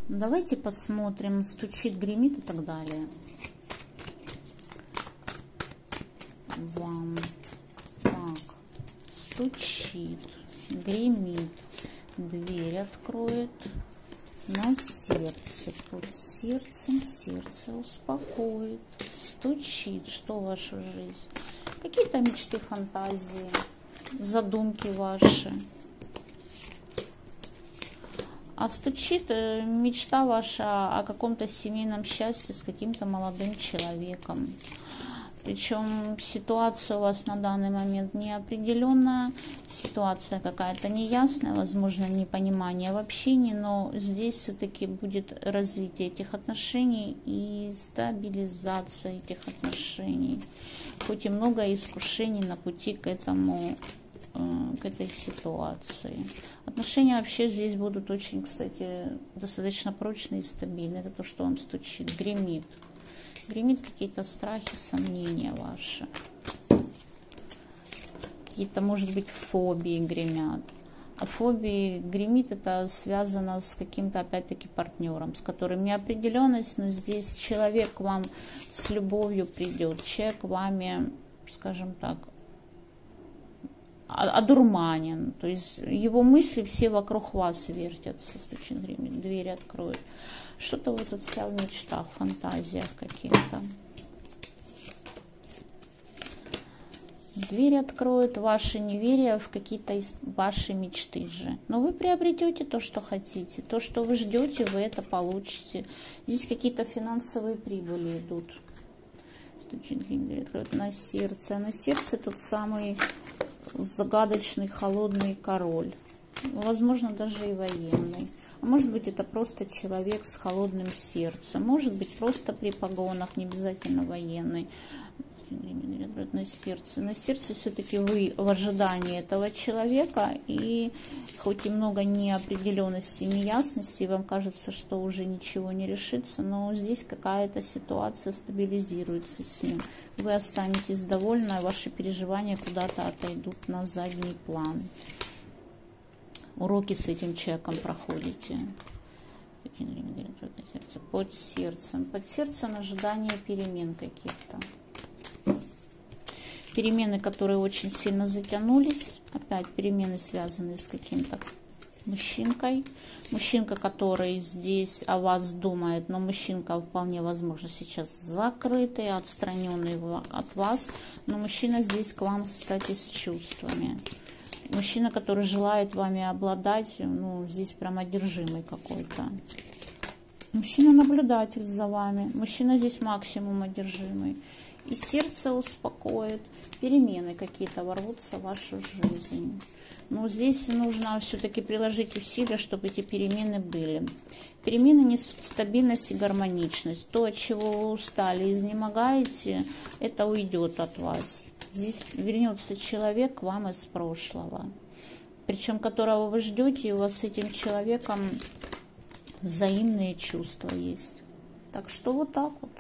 Давайте посмотрим, стучит, гремит и так далее. Вам. Так, стучит, гремит, дверь откроет на сердце, под сердцем, сердце успокоит, стучит. Что в вашу жизнь? Какие-то мечты, фантазии, задумки ваши. А стучит мечта ваша о каком-то семейном счастье с каким-то молодым человеком. Причем ситуация у вас на данный момент неопределенная, ситуация какая-то неясная, возможно, непонимание в общении, но здесь все-таки будет развитие этих отношений и стабилизация этих отношений. Хоть и много искушений на пути к этому, к этой ситуации. Отношения вообще здесь будут очень, кстати, достаточно прочные и стабильные. Это то, что он стучит, гремит. Гремит какие-то страхи, сомнения ваши. Какие-то, может быть, фобии гремят. А фобии гремит, это связано с каким-то, опять-таки, партнером, с которым неопределенность, но здесь человек к вам с любовью придет, человек вами, скажем так, одурманен, то есть его мысли все вокруг вас вертятся, стучит, гремит, дверь откроет. Что-то вы тут вся в мечтах, фантазиях каких-то. Дверь откроет ваше неверие в какие-то ваши мечты же. Но вы приобретете то, что хотите, то, что вы ждете, вы это получите. Здесь какие-то финансовые прибыли идут. Стучит, дверь откроет на сердце. А на сердце тот самый загадочный холодный король, возможно, даже и военный. А может быть, это просто человек с холодным сердцем, может быть, просто при погонах, не обязательно военный. На сердце все-таки вы в ожидании этого человека, и хоть и много неопределенности, неясности, вам кажется, что уже ничего не решится, но здесь какая-то ситуация стабилизируется с ним. Вы останетесь довольны, а ваши переживания куда-то отойдут на задний план. Уроки с этим человеком проходите. Под сердцем. Под сердцем ожидание перемен каких-то. Перемены, которые очень сильно затянулись. Опять перемены, связанные с каким-то мужчинкой. Мужчинка, который здесь о вас думает, но мужчинка вполне возможно сейчас закрытый, отстраненный от вас. Но мужчина здесь к вам, кстати, с чувствами. Мужчина, который желает вами обладать, ну, здесь прям одержимый какой-то. Мужчина-наблюдатель за вами. Мужчина здесь максимум одержимый. И сердце успокоит. Перемены какие-то ворвутся в вашу жизнь. Но здесь нужно все-таки приложить усилия, чтобы эти перемены были. Перемены несут стабильность и гармоничность. То, от чего вы устали, изнемогаете, это уйдет от вас. Здесь вернется человек к вам из прошлого. Причем которого вы ждете, и у вас с этим человеком взаимные чувства есть. Так что вот так вот.